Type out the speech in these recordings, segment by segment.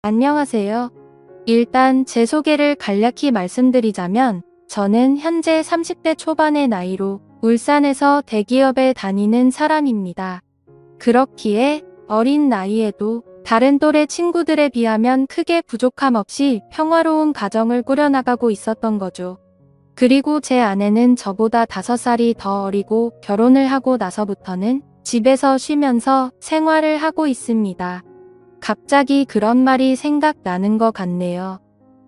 안녕하세요. 일단 제 소개를 간략히 말씀드리자면 저는 현재 30대 초반의 나이로 울산에서 대기업에 다니는 사람입니다. 그렇기에 어린 나이에도 다른 또래 친구들에 비하면 크게 부족함 없이 평화로운 가정을 꾸려나가고 있었던 거죠. 그리고 제 아내는 저보다 5살이 더 어리고 결혼을 하고 나서부터는 집에서 쉬면서 생활을 하고 있습니다. 갑자기 그런 말이 생각나는 것 같네요.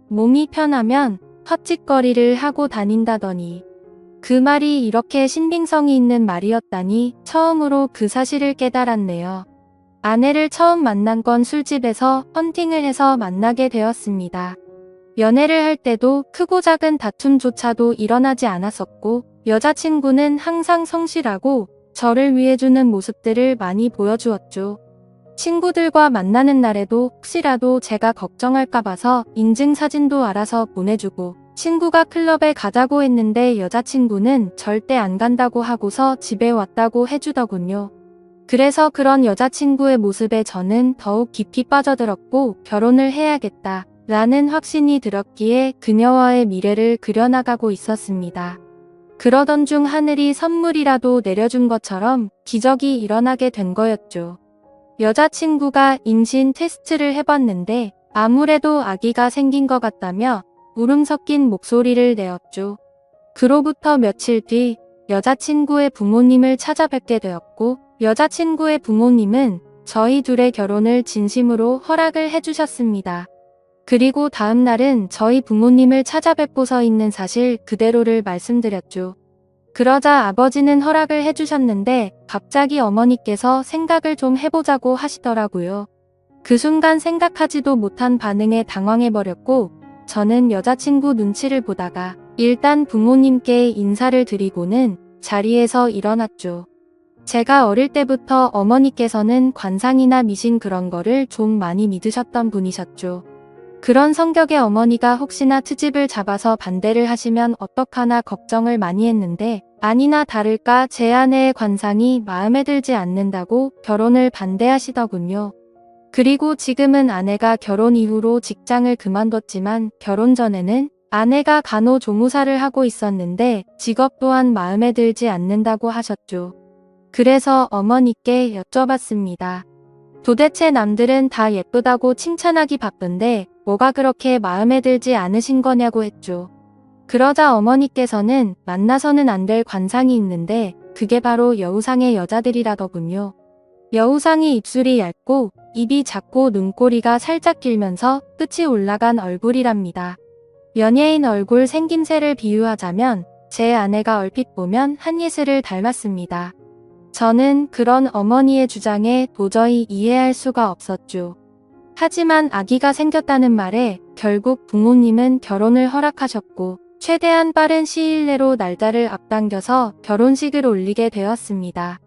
몸이 편하면 헛짓거리를 하고 다닌다더니 그 말이 이렇게 신빙성이 있는 말이었다니 처음으로 그 사실을 깨달았네요. 아내를 처음 만난 건 술집에서 헌팅을 해서 만나게 되었습니다. 연애를 할 때도 크고 작은 다툼조차도 일어나지 않았었고 여자친구는 항상 성실하고 저를 위해주는 모습들을 많이 보여주었죠. 친구들과 만나는 날에도 혹시라도 제가 걱정할까 봐서 인증사진도 알아서 보내주고 친구가 클럽에 가자고 했는데 여자친구는 절대 안 간다고 하고서 집에 왔다고 해주더군요. 그래서 그런 여자친구의 모습에 저는 더욱 깊이 빠져들었고 결혼을 해야겠다 라는 확신이 들었기에 그녀와의 미래를 그려나가고 있었습니다. 그러던 중 하늘이 선물이라도 내려준 것처럼 기적이 일어나게 된 거였죠. 여자친구가 임신 테스트를 해봤는데 아무래도 아기가 생긴 것 같다며 울음 섞인 목소리를 내었죠. 그로부터 며칠 뒤 여자친구의 부모님을 찾아뵙게 되었고 여자친구의 부모님은 저희 둘의 결혼을 진심으로 허락을 해주셨습니다. 그리고 다음 날은 저희 부모님을 찾아뵙고서 있는 사실 그대로를 말씀드렸죠. 그러자 아버지는 허락을 해주셨는데 갑자기 어머니께서 생각을 좀 해보자고 하시더라고요. 그 순간 생각하지도 못한 반응에 당황해버렸고 저는 여자친구 눈치를 보다가 일단 부모님께 인사를 드리고는 자리에서 일어났죠. 제가 어릴 때부터 어머니께서는 관상이나 미신 그런 거를 좀 많이 믿으셨던 분이셨죠. 그런 성격의 어머니가 혹시나 트집을 잡아서 반대를 하시면 어떡하나 걱정을 많이 했는데 아니나 다를까 제 아내의 관상이 마음에 들지 않는다고 결혼을 반대하시더군요. 그리고 지금은 아내가 결혼 이후로 직장을 그만뒀지만 결혼 전에는 아내가 간호조무사를 하고 있었는데 직업 또한 마음에 들지 않는다고 하셨죠. 그래서 어머니께 여쭤봤습니다. 도대체 남들은 다 예쁘다고 칭찬하기 바쁜데 뭐가 그렇게 마음에 들지 않으신 거냐고 했죠. 그러자 어머니께서는 만나서는 안 될 관상이 있는데 그게 바로 여우상의 여자들이라더군요. 여우상이 입술이 얇고 입이 작고 눈꼬리가 살짝 길면서 끝이 올라간 얼굴이랍니다. 연예인 얼굴 생김새를 비유하자면 제 아내가 얼핏 보면 한예슬을 닮았습니다. 저는 그런 어머니의 주장에 도저히 이해할 수가 없었죠. 하지만 아기가 생겼다는 말에 결국 부모님은 결혼을 허락하셨고 최대한 빠른 시일 내로 날짜를 앞당겨서 결혼식을 올리게 되었습니다.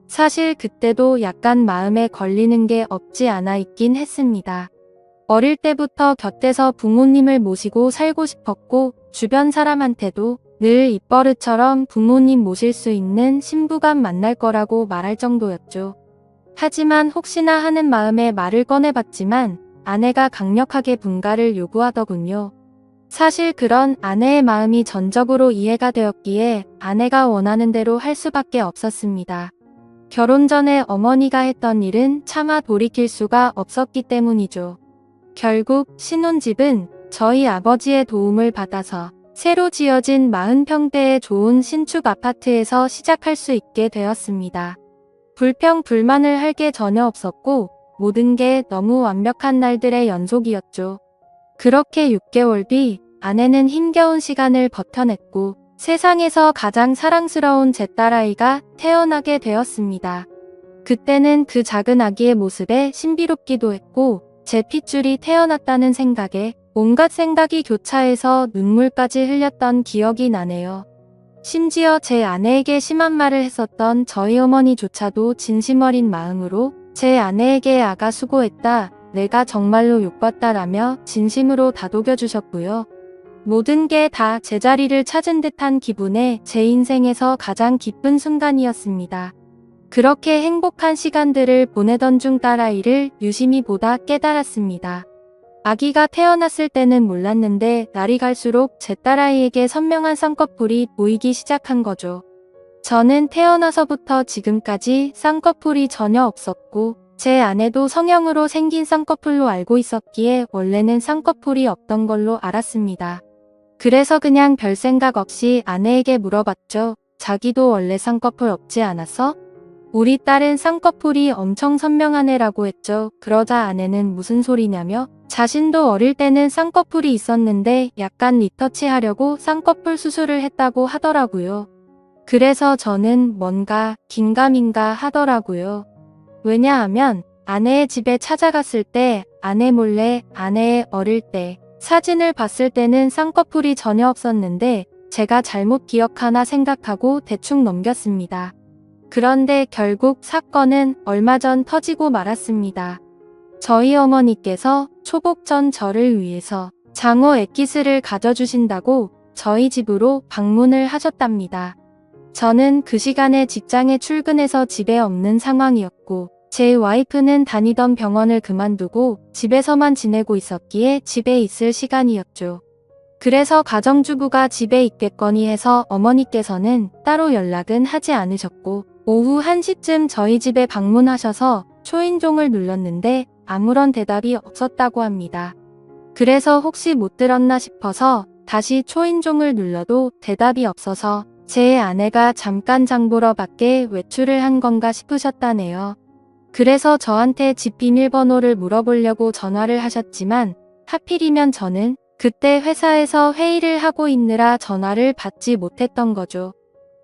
사실 그때도 약간 마음에 걸리는 게 없지 않아 있긴 했습니다. 어릴 때부터 곁에서 부모님을 모시고 살고 싶었고 주변 사람한테도 늘 입버릇처럼 부모님 모실 수 있는 신부감 만날 거라고 말할 정도였죠. 하지만 혹시나 하는 마음에 말을 꺼내봤지만 아내가 강력하게 분가를 요구하더군요. 사실 그런 아내의 마음이 전적으로 이해가 되었기에 아내가 원하는 대로 할 수밖에 없었습니다. 결혼 전에 어머니가 했던 일은 차마 돌이킬 수가 없었기 때문이죠. 결국 신혼집은 저희 아버지의 도움을 받아서 새로 지어진 40평대의 좋은 신축 아파트에서 시작할 수 있게 되었습니다. 불평 불만을 할 게 전혀 없었고 모든 게 너무 완벽한 날들의 연속이었죠. 그렇게 6개월 뒤 아내는 힘겨운 시간을 버텨냈고 세상에서 가장 사랑스러운 제 딸아이가 태어나게 되었습니다. 그때는 그 작은 아기의 모습에 신비롭기도 했고 제 핏줄이 태어났다는 생각에 온갖 생각이 교차해서 눈물까지 흘렸던 기억이 나네요. 심지어 제 아내에게 심한 말을 했었던 저희 어머니조차도 진심 어린 마음으로 제 아내에게 아가 수고했다, 내가 정말로 욕봤다라며 진심으로 다독여주셨고요. 모든 게 다 제자리를 찾은 듯한 기분에 제 인생에서 가장 기쁜 순간이었습니다. 그렇게 행복한 시간들을 보내던 중 딸아이를 유심히 보다 깨달았습니다. 아기가 태어났을 때는 몰랐는데 날이 갈수록 제 딸아이에게 선명한 쌍꺼풀이 보이기 시작한 거죠. 저는 태어나서부터 지금까지 쌍꺼풀이 전혀 없었고 제 아내도 성형으로 생긴 쌍꺼풀로 알고 있었기에 원래는 쌍꺼풀이 없던 걸로 알았습니다. 그래서 그냥 별 생각 없이 아내에게 물어봤죠. 자기도 원래 쌍꺼풀 없지 않았어? 우리 딸은 쌍꺼풀이 엄청 선명한 애라고 했죠. 그러자 아내는 무슨 소리냐며 자신도 어릴 때는 쌍꺼풀이 있었는데 약간 리터치 하려고 쌍꺼풀 수술을 했다고 하더라고요. 그래서 저는 뭔가 긴가민가 하더라고요. 왜냐하면 아내의 집에 찾아갔을 때 아내 몰래 아내의 어릴 때 사진을 봤을 때는 쌍꺼풀이 전혀 없었는데 제가 잘못 기억하나 생각하고 대충 넘겼습니다. 그런데 결국 사건은 얼마 전 터지고 말았습니다. 저희 어머니께서 초복 전 저를 위해서 장어 액기스를 가져주신다고 저희 집으로 방문을 하셨답니다. 저는 그 시간에 직장에 출근해서 집에 없는 상황이었고 제 와이프는 다니던 병원을 그만두고 집에서만 지내고 있었기에 집에 있을 시간이었죠. 그래서 가정주부가 집에 있겠거니 해서 어머니께서는 따로 연락은 하지 않으셨고 오후 1시쯤 저희 집에 방문하셔서 초인종을 눌렀는데 아무런 대답이 없었다고 합니다. 그래서 혹시 못 들었나 싶어서 다시 초인종을 눌러도 대답이 없어서 제 아내가 잠깐 장 보러 밖에 외출을 한 건가 싶으셨다네요. 그래서 저한테 집 비밀번호를 물어보려고 전화를 하셨지만 하필이면 저는 그때 회사에서 회의를 하고 있느라 전화를 받지 못했던 거죠.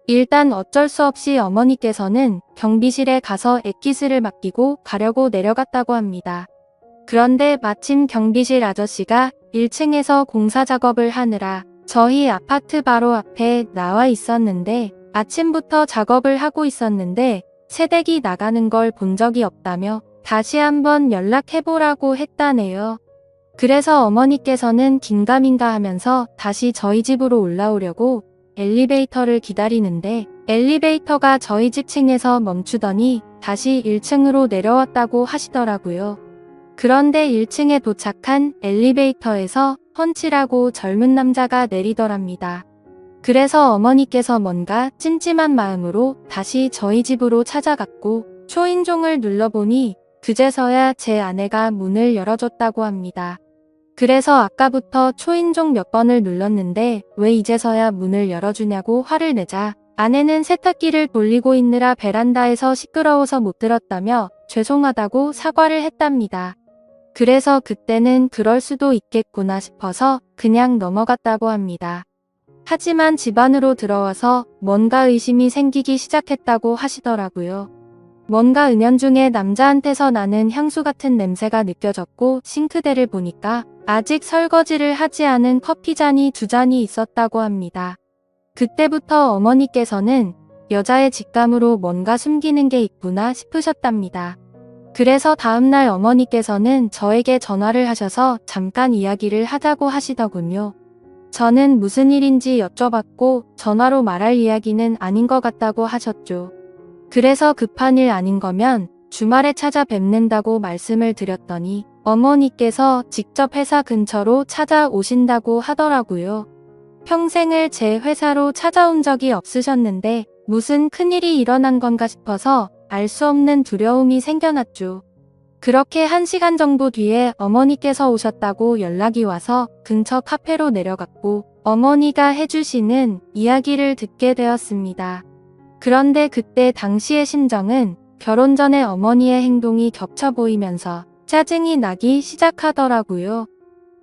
일단 어쩔 수 없이 어머니께서는 경비실에 가서 액기스를 맡기고 가려고 내려갔다고 합니다. 그런데 마침 경비실 아저씨가 1층에서 공사 작업을 하느라 저희 아파트 바로 앞에 나와 있었는데 아침부터 작업을 하고 있었는데 새댁이 나가는 걸 본 적이 없다며 다시 한번 연락해보라고 했다네요. 그래서 어머니께서는 긴가민가 하면서 다시 저희 집으로 올라오려고 엘리베이터를 기다리는데 엘리베이터가 저희 집 층에서 멈추더니 다시 1층으로 내려왔다고 하시더라고요. 그런데 1층에 도착한 엘리베이터에서 펀치라고 젊은 남자가 내리더랍니다. 그래서 어머니께서 뭔가 찜찜한 마음으로 다시 저희 집으로 찾아갔고 초인종을 눌러보니 그제서야 제 아내가 문을 열어줬다고 합니다. 그래서 아까부터 초인종 몇 번을 눌렀는데 왜 이제서야 문을 열어주냐고 화를 내자 아내는 세탁기를 돌리고 있느라 베란다에서 시끄러워서 못 들었다며 죄송하다고 사과를 했답니다. 그래서 그때는 그럴 수도 있겠구나 싶어서 그냥 넘어갔다고 합니다. 하지만 집 안으로 들어와서 뭔가 의심이 생기기 시작했다고 하시더라고요. 뭔가 은연중에 남자한테서 나는 향수 같은 냄새가 느껴졌고 싱크대를 보니까 아직 설거지를 하지 않은 커피잔이 2잔이 있었다고 합니다. 그때부터 어머니께서는 여자의 직감으로 뭔가 숨기는 게 있구나 싶으셨답니다. 그래서 다음날 어머니께서는 저에게 전화를 하셔서 잠깐 이야기를 하자고 하시더군요. 저는 무슨 일인지 여쭤봤고 전화로 말할 이야기는 아닌 것 같다고 하셨죠. 그래서 급한 일 아닌 거면 주말에 찾아뵙는다고 말씀을 드렸더니 어머니께서 직접 회사 근처로 찾아오신다고 하더라고요. 평생을 제 회사로 찾아온 적이 없으셨는데 무슨 큰일이 일어난 건가 싶어서 알 수 없는 두려움이 생겨났죠. 그렇게 1시간 정도 뒤에 어머니께서 오셨다고 연락이 와서 근처 카페로 내려갔고 어머니가 해주시는 이야기를 듣게 되었습니다. 그런데 그때 당시의 심정은 결혼 전에 어머니의 행동이 겹쳐 보이면서 짜증이 나기 시작하더라고요.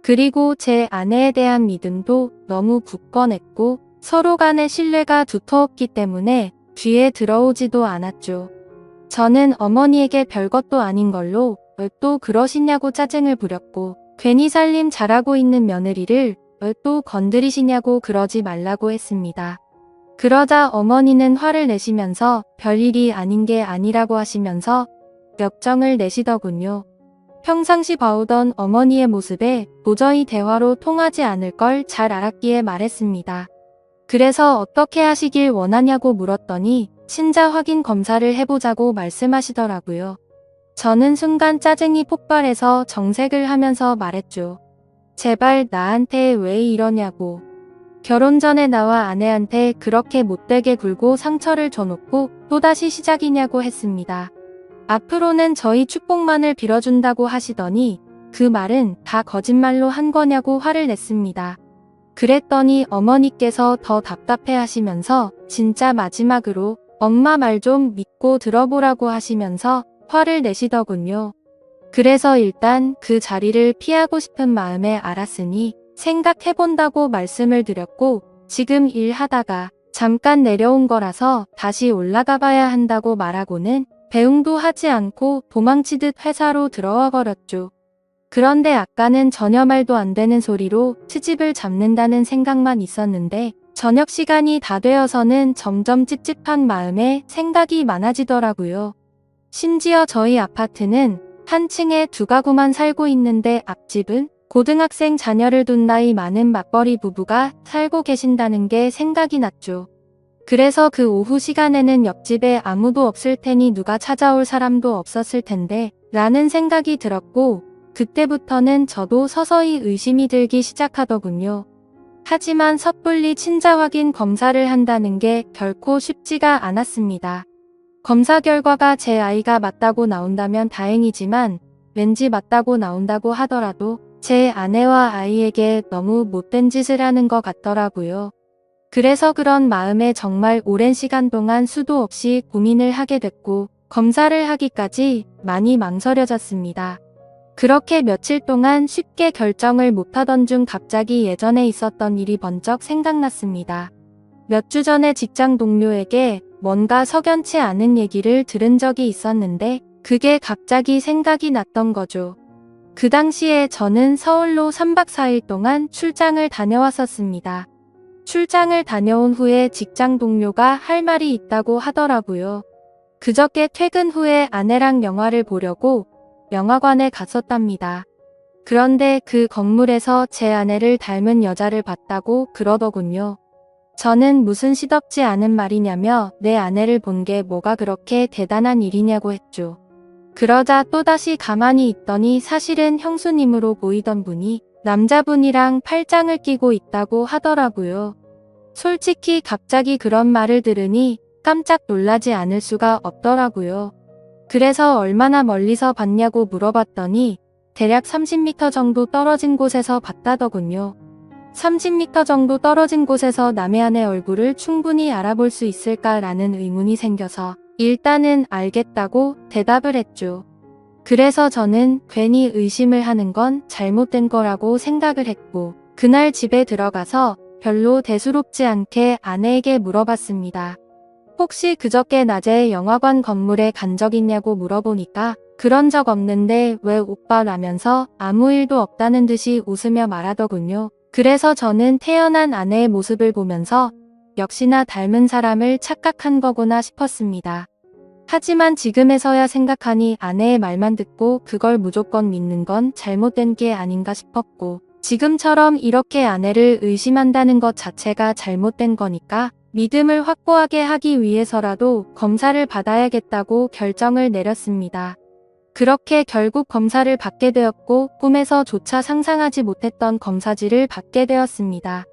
그리고 제 아내에 대한 믿음도 너무 굳건했고 서로 간의 신뢰가 두터웠기 때문에 귀에 들어오지도 않았죠. 저는 어머니에게 별것도 아닌 걸로 왜 또 그러시냐고 짜증을 부렸고 괜히 살림 잘하고 있는 며느리를 왜 또 건드리시냐고 그러지 말라고 했습니다. 그러자 어머니는 화를 내시면서 별일이 아닌 게 아니라고 하시면서 역정을 내시더군요. 평상시 봐오던 어머니의 모습에 도저히 대화로 통하지 않을 걸 잘 알았기에 말했습니다. 그래서 어떻게 하시길 원하냐고 물었더니 신자 확인 검사를 해보자고 말씀하시더라고요. 저는 순간 짜증이 폭발해서 정색을 하면서 말했죠. 제발 나한테 왜 이러냐고. 결혼 전에 나와 아내한테 그렇게 못되게 굴고 상처를 줘놓고 또다시 시작이냐고 했습니다. 앞으로는 저희 축복만을 빌어준다고 하시더니 그 말은 다 거짓말로 한 거냐고 화를 냈습니다. 그랬더니 어머니께서 더 답답해 하시면서 진짜 마지막으로 엄마 말 좀 믿고 들어보라고 하시면서 화를 내시더군요. 그래서 일단 그 자리를 피하고 싶은 마음에 알았으니 생각해본다고 말씀을 드렸고 지금 일하다가 잠깐 내려온 거라서 다시 올라가 봐야 한다고 말하고는 배웅도 하지 않고 도망치듯 회사로 들어와 버렸죠. 그런데 아까는 전혀 말도 안 되는 소리로 트집을 잡는다는 생각만 있었는데 저녁 시간이 다 되어서는 점점 찝찝한 마음에 생각이 많아지더라고요. 심지어 저희 아파트는 한 층에 두 가구만 살고 있는데 앞집은 고등학생 자녀를 둔 나이 많은 맞벌이 부부가 살고 계신다는 게 생각이 났죠. 그래서 그 오후 시간에는 옆집에 아무도 없을 테니 누가 찾아올 사람도 없었을 텐데 라는 생각이 들었고 그때부터는 저도 서서히 의심이 들기 시작하더군요. 하지만 섣불리 친자 확인 검사를 한다는 게 결코 쉽지가 않았습니다. 검사 결과가 제 아이가 맞다고 나온다면 다행이지만 왠지 맞다고 나온다고 하더라도 제 아내와 아이에게 너무 못된 짓을 하는 것 같더라고요. 그래서 그런 마음에 정말 오랜 시간 동안 수도 없이 고민을 하게 됐고 검사를 하기까지 많이 망설여졌습니다. 그렇게 며칠 동안 쉽게 결정을 못하던 중 갑자기 예전에 있었던 일이 번쩍 생각났습니다. 몇 주 전에 직장 동료에게 뭔가 석연치 않은 얘기를 들은 적이 있었는데 그게 갑자기 생각이 났던 거죠. 그 당시에 저는 서울로 3박 4일 동안 출장을 다녀왔었습니다. 출장을 다녀온 후에 직장 동료가 할 말이 있다고 하더라고요. 그저께 퇴근 후에 아내랑 영화를 보려고 영화관에 갔었답니다. 그런데 그 건물에서 제 아내를 닮은 여자를 봤다고 그러더군요. 저는 무슨 시덥지 않은 말이냐며 내 아내를 본 게 뭐가 그렇게 대단한 일이냐고 했죠. 그러자 또다시 가만히 있더니 사실은 형수님으로 보이던 분이 남자분이랑 팔짱을 끼고 있다고 하더라고요. 솔직히 갑자기 그런 말을 들으니 깜짝 놀라지 않을 수가 없더라고요. 그래서 얼마나 멀리서 봤냐고 물어봤더니 대략 30m 정도 떨어진 곳에서 봤다더군요. 30m 정도 떨어진 곳에서 남의 아내 얼굴을 충분히 알아볼 수 있을까라는 의문이 생겨서 일단은 알겠다고 대답을 했죠. 그래서 저는 괜히 의심을 하는 건 잘못된 거라고 생각을 했고 그날 집에 들어가서 별로 대수롭지 않게 아내에게 물어봤습니다. 혹시 그저께 낮에 영화관 건물에 간 적 있냐고 물어보니까 그런 적 없는데 왜 오빠라면서 아무 일도 없다는 듯이 웃으며 말하더군요. 그래서 저는 태어난 아내의 모습을 보면서 역시나 닮은 사람을 착각한 거구나 싶었습니다. 하지만 지금에서야 생각하니 아내의 말만 듣고 그걸 무조건 믿는 건 잘못된 게 아닌가 싶었고 지금처럼 이렇게 아내를 의심한다는 것 자체가 잘못된 거니까 믿음을 확보하게 하기 위해서라도 검사를 받아야겠다고 결정을 내렸습니다. 그렇게 결국 검사를 받게 되었고 꿈에서조차 상상하지 못했던 검사지를 받게 되었습니다.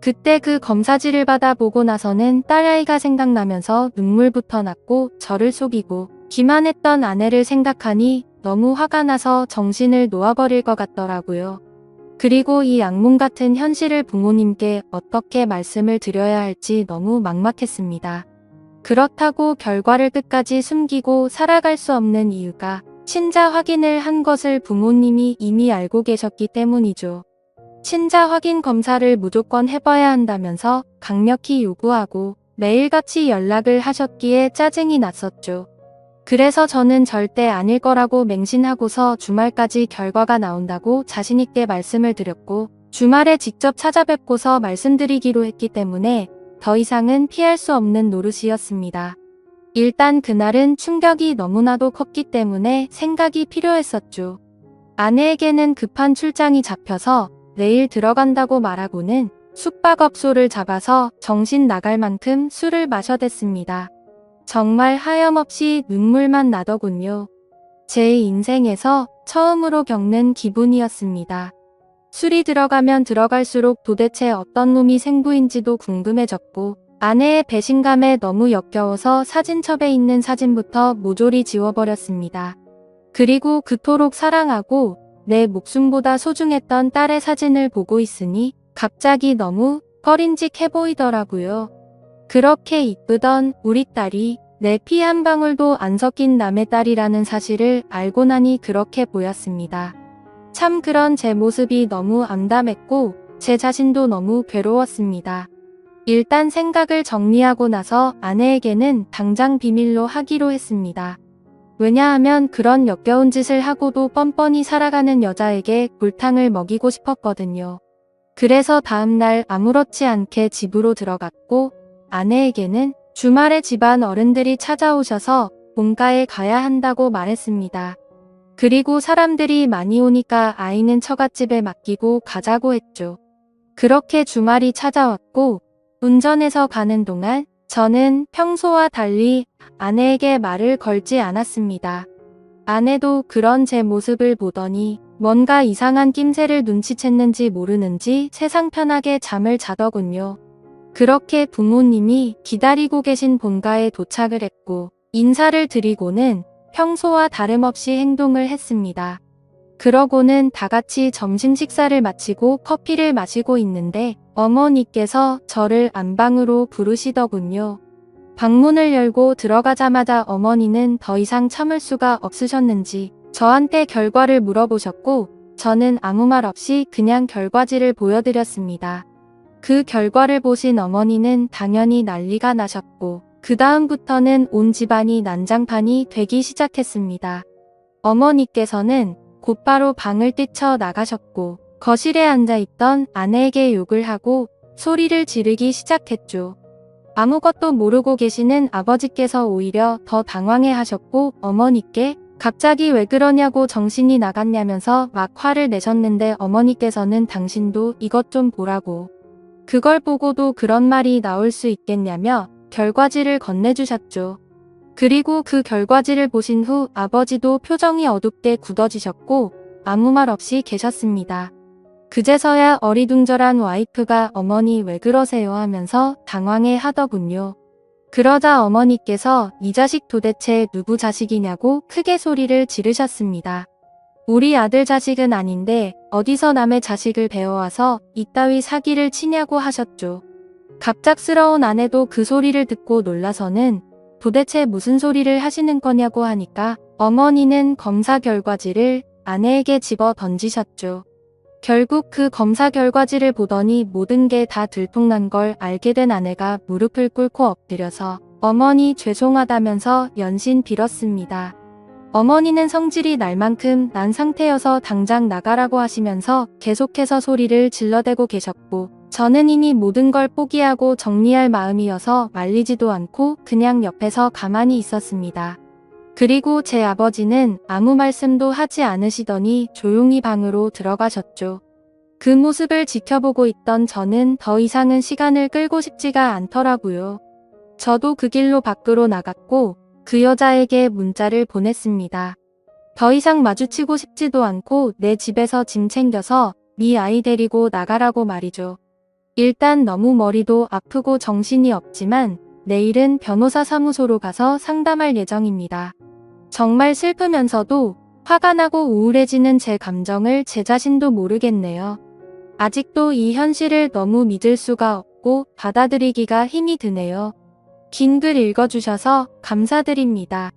그때 그 검사지를 받아보고 나서는 딸아이가 생각나면서 눈물부터 났고 저를 속이고 기만했던 아내를 생각하니 너무 화가 나서 정신을 놓아버릴 것 같더라고요. 그리고 이 악몽 같은 현실을 부모님께 어떻게 말씀을 드려야 할지 너무 막막했습니다. 그렇다고 결과를 끝까지 숨기고 살아갈 수 없는 이유가 친자 확인을 한 것을 부모님이 이미 알고 계셨기 때문이죠. 친자 확인 검사를 무조건 해봐야 한다면서 강력히 요구하고 매일같이 연락을 하셨기에 짜증이 났었죠. 그래서 저는 절대 아닐 거라고 맹신하고서 주말까지 결과가 나온다고 자신있게 말씀을 드렸고 주말에 직접 찾아뵙고서 말씀드리기로 했기 때문에 더 이상은 피할 수 없는 노릇이었습니다. 일단 그날은 충격이 너무나도 컸기 때문에 생각이 필요했었죠. 아내에게는 급한 출장이 잡혀서 내일 들어간다고 말하고는 숙박업소를 잡아서 정신 나갈 만큼 술을 마셔댔습니다. 정말 하염없이 눈물만 나더군요. 제 인생에서 처음으로 겪는 기분이었습니다. 술이 들어가면 들어갈수록 도대체 어떤 놈이 생부인지도 궁금해졌고 아내의 배신감에 너무 역겨워서 사진첩에 있는 사진부터 모조리 지워버렸습니다. 그리고 그토록 사랑하고 내 목숨보다 소중했던 딸의 사진을 보고 있으니 갑자기 너무 꺼림직해 보이더라고요. 그렇게 이쁘던 우리 딸이 내 피 한 방울도 안 섞인 남의 딸이라는 사실을 알고 나니 그렇게 보였습니다. 참 그런 제 모습이 너무 암담했고 제 자신도 너무 괴로웠습니다. 일단 생각을 정리하고 나서 아내에게는 당장 비밀로 하기로 했습니다. 왜냐하면 그런 역겨운 짓을 하고도 뻔뻔히 살아가는 여자에게 골탕을 먹이고 싶었거든요. 그래서 다음날 아무렇지 않게 집으로 들어갔고 아내에게는 주말에 집안 어른들이 찾아오셔서 본가에 가야 한다고 말했습니다. 그리고 사람들이 많이 오니까 아이는 처갓집에 맡기고 가자고 했죠. 그렇게 주말이 찾아왔고 운전해서 가는 동안 저는 평소와 달리 아내에게 말을 걸지 않았습니다. 아내도 그런 제 모습을 보더니 뭔가 이상한 낌새를 눈치챘는지 모르는지 세상 편하게 잠을 자더군요. 그렇게 부모님이 기다리고 계신 본가에 도착을 했고 인사를 드리고는 평소와 다름없이 행동을 했습니다. 그러고는 다 같이 점심 식사를 마치고 커피를 마시고 있는데 어머니께서 저를 안방으로 부르시더군요. 방문을 열고 들어가자마자 어머니는 더 이상 참을 수가 없으셨는지 저한테 결과를 물어보셨고 저는 아무 말 없이 그냥 결과지를 보여드렸습니다. 그 결과를 보신 어머니는 당연히 난리가 나셨고 그 다음부터는 온 집안이 난장판이 되기 시작했습니다. 어머니께서는 곧바로 방을 뛰쳐 나가셨고 거실에 앉아있던 아내에게 욕을 하고 소리를 지르기 시작했죠. 아무것도 모르고 계시는 아버지께서 오히려 더 당황해 하셨고 어머니께 갑자기 왜 그러냐고 정신이 나갔냐면서 막 화를 내셨는데 어머니께서는 당신도 이것 좀 보라고 그걸 보고도 그런 말이 나올 수 있겠냐며 결과지를 건네주셨죠. 그리고 그 결과지를 보신 후 아버지도 표정이 어둡게 굳어지셨고 아무 말 없이 계셨습니다. 그제서야 어리둥절한 와이프가 어머니 왜 그러세요 하면서 당황해 하더군요. 그러자 어머니께서 이 자식 도대체 누구 자식이냐고 크게 소리를 지르셨습니다. 우리 아들 자식은 아닌데 어디서 남의 자식을 배워와서 이따위 사기를 치냐고 하셨죠. 갑작스러운 아내도 그 소리를 듣고 놀라서는 도대체 무슨 소리를 하시는 거냐고 하니까 어머니는 검사 결과지를 아내에게 집어 던지셨죠. 결국 그 검사 결과지를 보더니 모든 게 다 들통난 걸 알게 된 아내가 무릎을 꿇고 엎드려서 어머니 죄송하다면서 연신 빌었습니다. 어머니는 성질이 날 만큼 난 상태여서 당장 나가라고 하시면서 계속해서 소리를 질러대고 계셨고 저는 이미 모든 걸 포기하고 정리할 마음이어서 말리지도 않고 그냥 옆에서 가만히 있었습니다. 그리고 제 아버지는 아무 말씀도 하지 않으시더니 조용히 방으로 들어가셨죠. 그 모습을 지켜보고 있던 저는 더 이상은 시간을 끌고 싶지가 않더라고요. 저도 그 길로 밖으로 나갔고 그 여자에게 문자를 보냈습니다. 더 이상 마주치고 싶지도 않고 내 집에서 짐 챙겨서 네 아이 데리고 나가라고 말이죠. 일단 너무 머리도 아프고 정신이 없지만 내일은 변호사 사무소로 가서 상담할 예정입니다. 정말 슬프면서도 화가 나고 우울해지는 제 감정을 제 자신도 모르겠네요. 아직도 이 현실을 너무 믿을 수가 없고 받아들이기가 힘이 드네요. 긴 글 읽어주셔서 감사드립니다.